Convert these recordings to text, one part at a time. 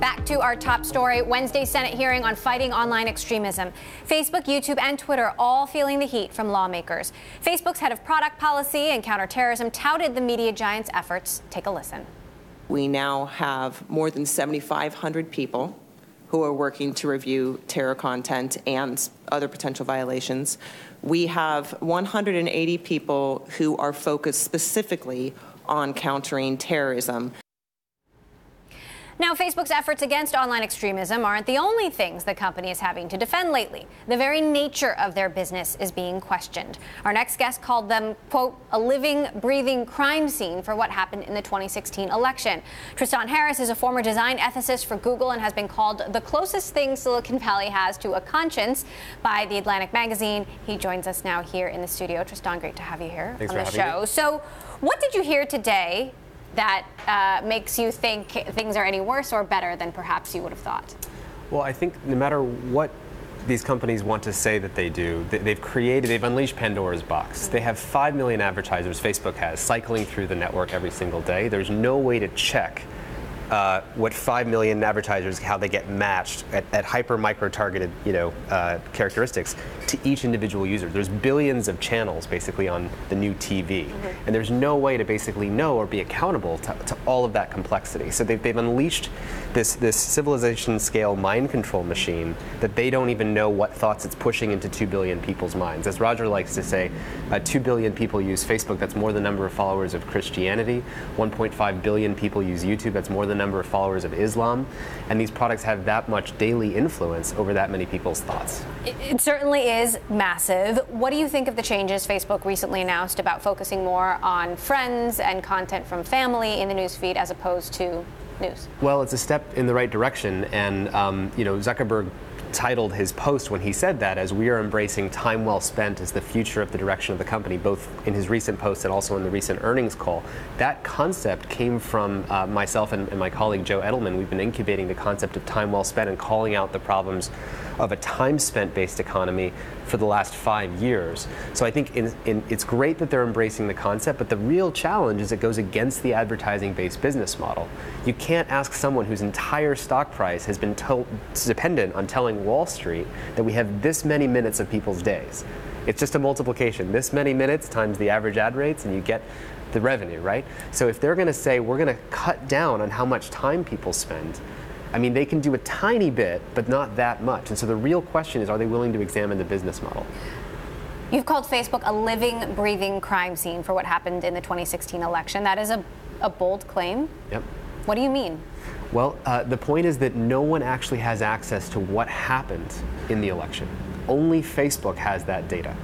Back to our top story, Wednesday's Senate hearing on fighting online extremism. Facebook, YouTube, and Twitter all feeling the heat from lawmakers. Facebook's head of product policy and counterterrorism touted the media giant's efforts. Take a listen. We now have more than 7,500 people who are working to review terror content and other potential violations. We have 180 people who are focused specifically on countering terrorism. Now, Facebook's efforts against online extremism aren't the only things the company is having to defend lately. The very nature of their business is being questioned. Our next guest called them, quote, a living, breathing crime scene for what happened in the 2016 election. Tristan Harris is a former design ethicist for Google and has been called the closest thing Silicon Valley has to a conscience by The Atlantic magazine. He joins us now here in the studio. Tristan, great to have you here on the show. So what did you hear today that makes you think things are any worse or better than perhaps you would have thought? Well, I think no matter what these companies want to say that they do, they've unleashed Pandora's box. They have 5 million advertisers, Facebook has, cycling through the network every single day. There's no way to check what 5 million advertisers, how they get matched at hyper micro targeted, characteristics to each individual user. There's billions of channels basically on the new TV, and there's no way to basically know or be accountable to all of that complexity. So they've unleashed this civilization scale mind control machine that they don't even know what thoughts it's pushing into 2 billion people's minds. As Roger likes to say, 2 billion people use Facebook. That's more than the number of followers of Christianity. 1.5 billion people use YouTube. That's more than the number of followers of Islam. And these products have that much daily influence over that many people's thoughts. It certainly is massive. What do you think of the changes Facebook recently announced about focusing more on friends and content from family in the newsfeed as opposed to news? Well, it's a step in the right direction, and Zuckerberg titled his post when he said that as "We are embracing time well spent as the future of the direction of the company," both in his recent post and also in the recent earnings call. That concept came from myself and my colleague Joe Edelman. We've been incubating the concept of time well spent and calling out the problems of a time spent based economy for the last 5 years. So I think it's great that they're embracing the concept, but the real challenge is it goes against the advertising based business model. You can't ask someone whose entire stock price has been dependent on telling Wall Street that we have this many minutes of people's days. It's just a multiplication. This many minutes times the average ad rates and you get the revenue, right? So if they're going to say we're going to cut down on how much time people spend, I mean, they can do a tiny bit, but not that much. And so the real question is, are they willing to examine the business model? You've called Facebook a living, breathing crime scene for what happened in the 2016 election. That is a bold claim. Yep. What do you mean? Well, the point is that no one actually has access to what happened in the election. Only Facebook has that data.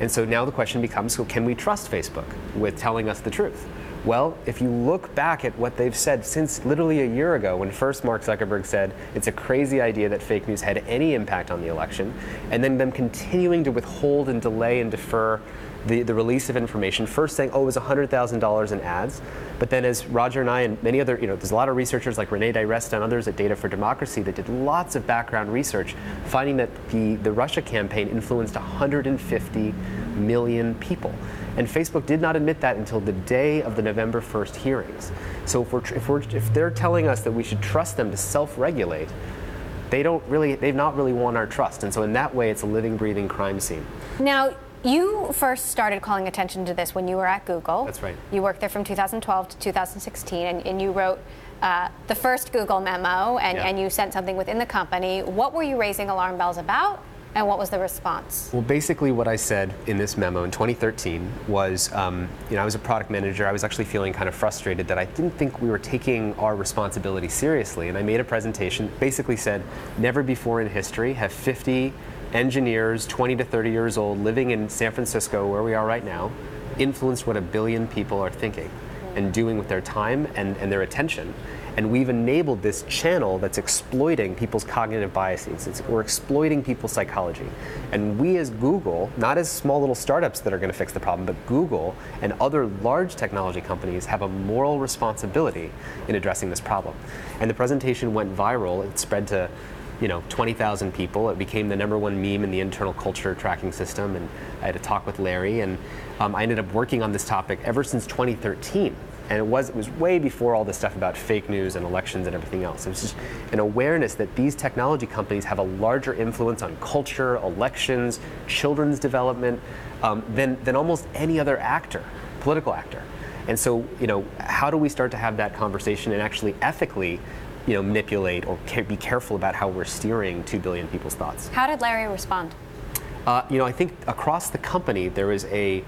And so now the question becomes, so can we trust Facebook with telling us the truth? Well, if you look back at what they've said since literally a year ago, when first Mark Zuckerberg said it's a crazy idea that fake news had any impact on the election, and then them continuing to withhold and delay and defer the release of information, first saying, oh, it was $100,000 in ads, but then as Roger and I and many other, there's a lot of researchers like Renee Diresta and others at Data for Democracy that did lots of background research, finding that the Russia campaign influenced 150 million people. And Facebook did not admit that until the day of the November 1st hearings. So if they're telling us that we should trust them to self-regulate, they've not really won our trust. And so in that way, it's a living, breathing crime scene. Now, you first started calling attention to this when you were at Google. That's right. You worked there from 2012 to 2016, and you wrote the first Google memo, and you sent something within the company. What were you raising alarm bells about, and what was the response? Well, basically what I said in this memo in 2013 was, I was a product manager. I was actually feeling kind of frustrated that I didn't think we were taking our responsibility seriously, and I made a presentation that basically said, never before in history have 50 engineers, 20 to 30 years old, living in San Francisco, where we are right now, influenced what 1 billion people are thinking and doing with their time and their attention. And we've enabled this channel that's exploiting people's cognitive biases. We're exploiting people's psychology. And we as Google, not as small little startups that are going to fix the problem, but Google and other large technology companies have a moral responsibility in addressing this problem. And the presentation went viral. It spread to 20,000 people. It became the #1 meme in the internal culture tracking system, and I had a talk with Larry, and I ended up working on this topic ever since 2013. And it was way before all this stuff about fake news and elections and everything else. It was just an awareness that these technology companies have a larger influence on culture, elections, children's development than almost any other actor, political actor. And so, how do we start to have that conversation and actually ethically manipulate or be careful about how we're steering 2 billion people's thoughts? How did Larry respond? I think across the company there is a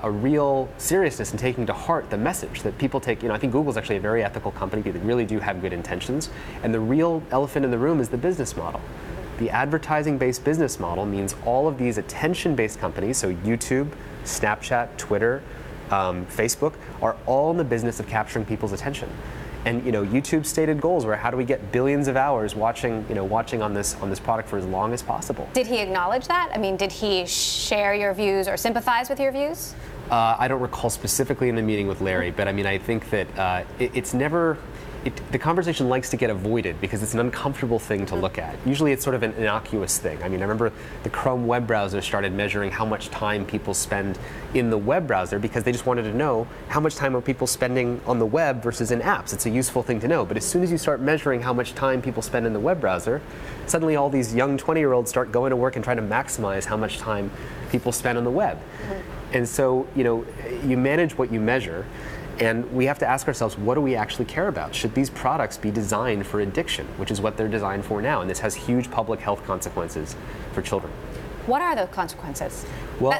real seriousness in taking to heart the message that people take. I think Google's actually a very ethical company. They really do have good intentions. And the real elephant in the room is the business model. The advertising-based business model means all of these attention-based companies, so YouTube, Snapchat, Twitter, Facebook, are all in the business of capturing people's attention. And YouTube's stated goals were how do we get billions of hours watching on this product for as long as possible. Did he acknowledge that? I mean, did he share your views or sympathize with your views? I don't recall specifically in the meeting with Larry, but I mean, I think that it's never. The conversation likes to get avoided because it's an uncomfortable thing to look at. Usually it's sort of an innocuous thing. I mean, I remember the Chrome web browser started measuring how much time people spend in the web browser because they just wanted to know how much time are people spending on the web versus in apps. It's a useful thing to know. But as soon as you start measuring how much time people spend in the web browser, suddenly all these young 20-year-olds start going to work and trying to maximize how much time people spend on the web. And so, you manage what you measure. And we have to ask ourselves, what do we actually care about? Should these products be designed for addiction, which is what they're designed for now? And this has huge public health consequences for children. What are those consequences? Well,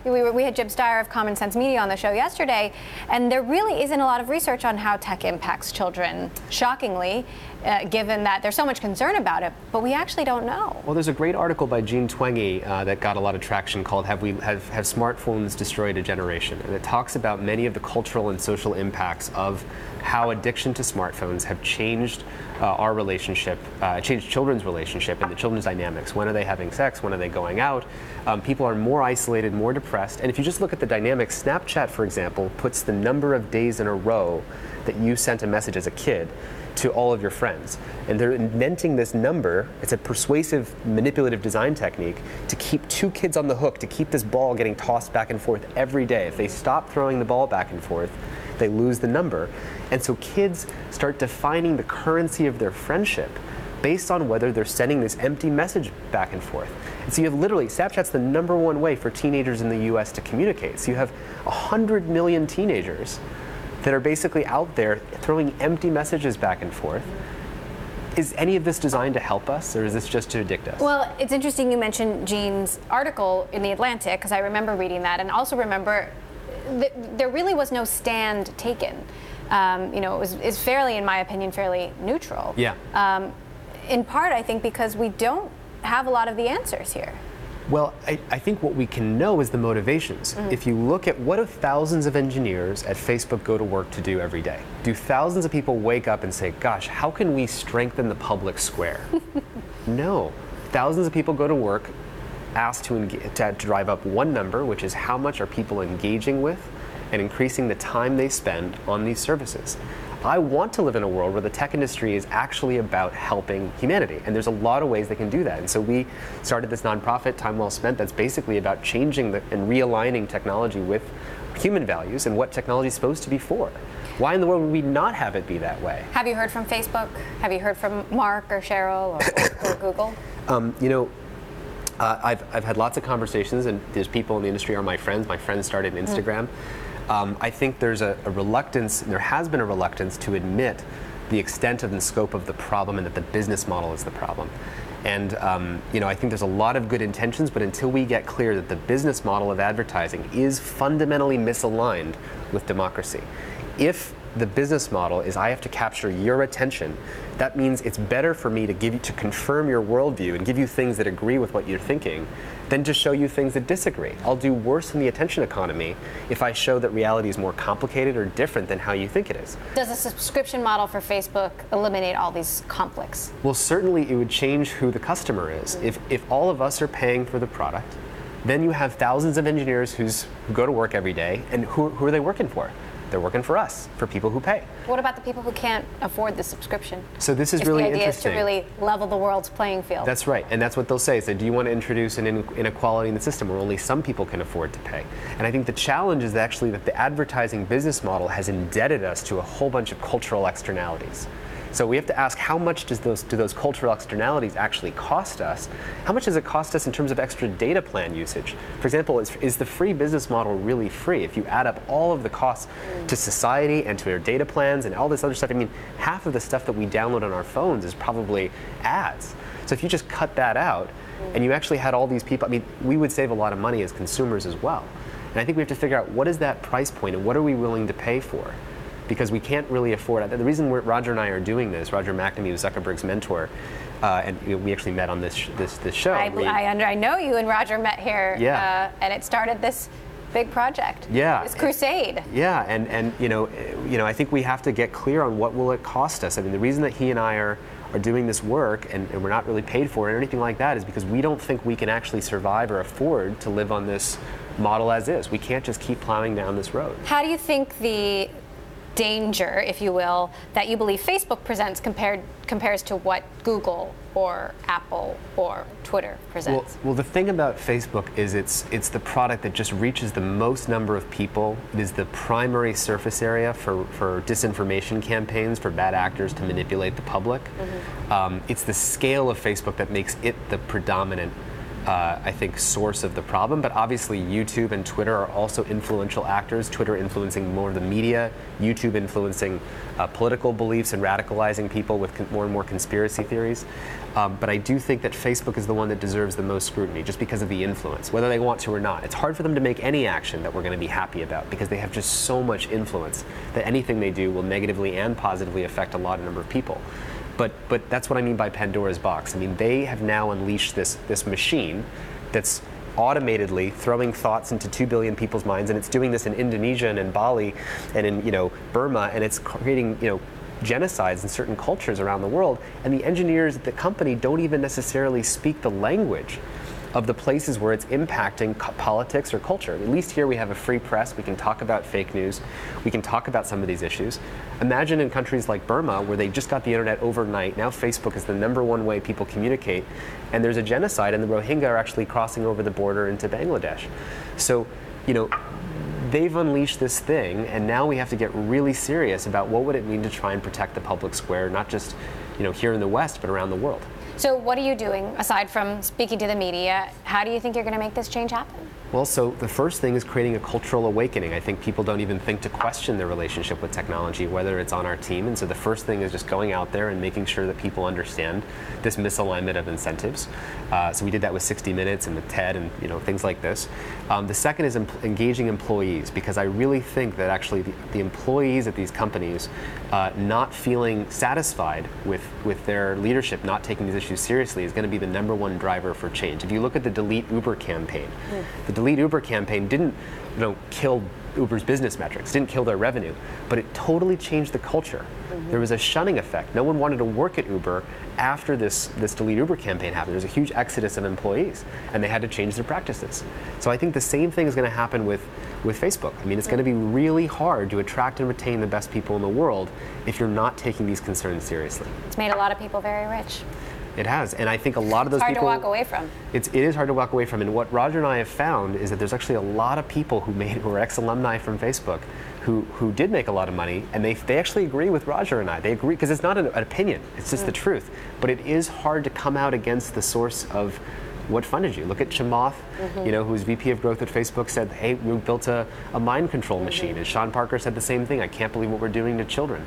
we had Jim Steyer of Common Sense Media on the show yesterday, and there really isn't a lot of research on how tech impacts children, shockingly, given that there's so much concern about it, but we actually don't know. Well, there's a great article by Jean Twenge that got a lot of traction called Have Smartphones Destroyed a Generation? And it talks about many of the cultural and social impacts of how addiction to smartphones have changed our relationship, changed children's relationship and the children's dynamics. When are they having sex? When are they going out? People are more isolated, more depressed. And if you just look at the dynamics, Snapchat, for example, puts the number of days in a row that you sent a message as a kid to all of your friends. And they're inventing this number. It's a persuasive, manipulative design technique to keep 2 kids on the hook, to keep this ball getting tossed back and forth every day. If they stop throwing the ball back and forth, they lose the number. And so kids start defining the currency of their friendship based on whether they're sending this empty message back and forth. And so you have literally, Snapchat's the #1 way for teenagers in the US to communicate. So you have 100 million teenagers that are basically out there throwing empty messages back and forth. Is any of this designed to help us, or is this just to addict us? Well, it's interesting you mentioned Jean's article in The Atlantic, because I remember reading that, and also remember there really was no stand taken. It's fairly, in my opinion, fairly neutral. Yeah. In part, I think, because we don't have a lot of the answers here. Well, I think what we can know is the motivations. If you look at what do thousands of engineers at Facebook go to work to do every day? Do thousands of people wake up and say, gosh, how can we strengthen the public square? No. Thousands of people go to work asked to drive up one number, which is how much are people engaging with and increasing the time they spend on these services. I want to live in a world where the tech industry is actually about helping humanity, and there's a lot of ways they can do that. And so we started this nonprofit, Time Well Spent, that's basically about changing and realigning technology with human values and what technology is supposed to be for. Why in the world would we not have it be that way? Have you heard from Facebook? Have you heard from Mark or Cheryl or Google? I've had lots of conversations, and there's people in the industry are my friends. My friends started Instagram. I think there's a reluctance, there has been a reluctance to admit the extent and the scope of the problem and that the business model is the problem. And I think there's a lot of good intentions, but until we get clear that the business model of advertising is fundamentally misaligned with democracy. If the business model is I have to capture your attention, that means it's better for me to confirm your worldview and give you things that agree with what you're thinking than to show you things that disagree. I'll do worse in the attention economy if I show that reality is more complicated or different than how you think it is. Does a subscription model for Facebook eliminate all these conflicts? Well, certainly it would change who the customer is. If all of us are paying for the product, then you have thousands of engineers who go to work every day, and who are they working for? They're working for us, for people who pay. What about the people who can't afford the subscription? So this is if really the idea interesting. is to really level the world's playing field. That's right, and that's what they'll say. So do you want to introduce an inequality in the system where only some people can afford to pay? And I think the challenge is actually that the advertising business model has indebted us to a whole bunch of cultural externalities. So we have to ask, how much do those cultural externalities actually cost us? How much does it cost us in terms of extra data plan usage? For example, is the free business model really free? If you add up all of the costs to society and to our data plans and all this other stuff, I mean, half of the stuff that we download on our phones is probably ads. So if you just cut that out and you actually had all these people, I mean, we would save a lot of money as consumers as well. And I think we have to figure out, what is that price point and what are we willing to pay for? Because we can't really afford it. The reason Roger and I are doing this, Roger McNamee was Zuckerberg's mentor, and we actually met on this show. I know you and Roger met here, and it started this big project. Yeah. This crusade. Yeah, and you know, I think we have to get clear on what will it cost us. I mean, the reason that he and I are doing this work and we're not really paid for it or anything like that is because we don't think we can actually survive or afford to live on this model as is. We can't just keep plowing down this road. How do you think the danger, if you will, that you believe Facebook presents compares to what Google or Apple or Twitter presents? Well, the thing about Facebook is it's the product that just reaches the most number of people. It is the primary surface area for disinformation campaigns, for bad actors to manipulate the public. It's the scale of Facebook that makes it the predominant I think, source of the problem. But obviously YouTube and Twitter are also influential actors. Twitter influencing more of the media, YouTube influencing political beliefs and radicalizing people with more and more conspiracy theories. But I do think that Facebook is the one that deserves the most scrutiny just because of the influence, whether they want to or not. It's hard for them to make any action that we're going to be happy about because they have just so much influence that anything they do will negatively and positively affect a lot of number of people. But that's what I mean by Pandora's box. I mean, they have now unleashed this machine that's automatedly throwing thoughts into 2 billion people's minds, and it's doing this in Indonesia and in Bali and in Burma, and it's creating genocides in certain cultures around the world. And the engineers at the company don't even necessarily speak the language of the places where it's impacting politics or culture. At least here we have a free press. We can talk about fake news. We can talk about some of these issues. Imagine in countries like Burma, where they just got the internet overnight. Now Facebook is the #1 way people communicate. And there's a genocide, and the Rohingya are actually crossing over the border into Bangladesh. So, they've unleashed this thing, and now we have to get really serious about what would it mean to try and protect the public square, not just here in the West, but around the world. So what are you doing, aside from speaking to the media? How do you think you're going to make this change happen? Well, so the first thing is creating a cultural awakening. I think people don't even think to question their relationship with technology, whether it's on our team. And so the first thing is just going out there and making sure that people understand this misalignment of incentives. So we did that with 60 Minutes and with TED and things like this. The second is engaging employees, because I really think that actually the employees at these companies not feeling satisfied with their leadership, not taking these issues seriously, is going to be the #1 driver for change. If you look at the Delete Uber campaign, the Delete Uber campaign didn't kill Uber's business metrics, didn't kill their revenue, but it totally changed the culture. There was a shunning effect. No one wanted to work at Uber after this Delete Uber campaign happened. There was a huge exodus of employees, and they had to change their practices. So I think the same thing is going to happen with Facebook. I mean, it's going to be really hard to attract and retain the best people in the world if you're not taking these concerns seriously. It's made a lot of people very rich. It has, and I think a lot of those people... It's hard to walk away from. It is hard to walk away from, and what Roger and I have found is that there's actually a lot of people who are ex-alumni from Facebook who did make a lot of money, and they actually agree with Roger and I. They agree, because it's not an opinion, it's just the truth. But it is hard to come out against the source of what funded you. Look at Chamath, who's VP of Growth at Facebook, said, hey, we built a mind control machine, and Sean Parker said the same thing. I can't believe what we're doing to children.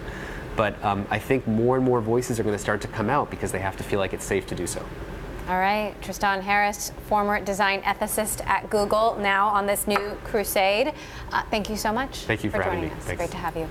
But I think more and more voices are going to start to come out because they have to feel like it's safe to do so. All right, Tristan Harris, former design ethicist at Google, now on this new crusade. Thank you so much. Thank you for having me. Us. Thanks. Great to have you.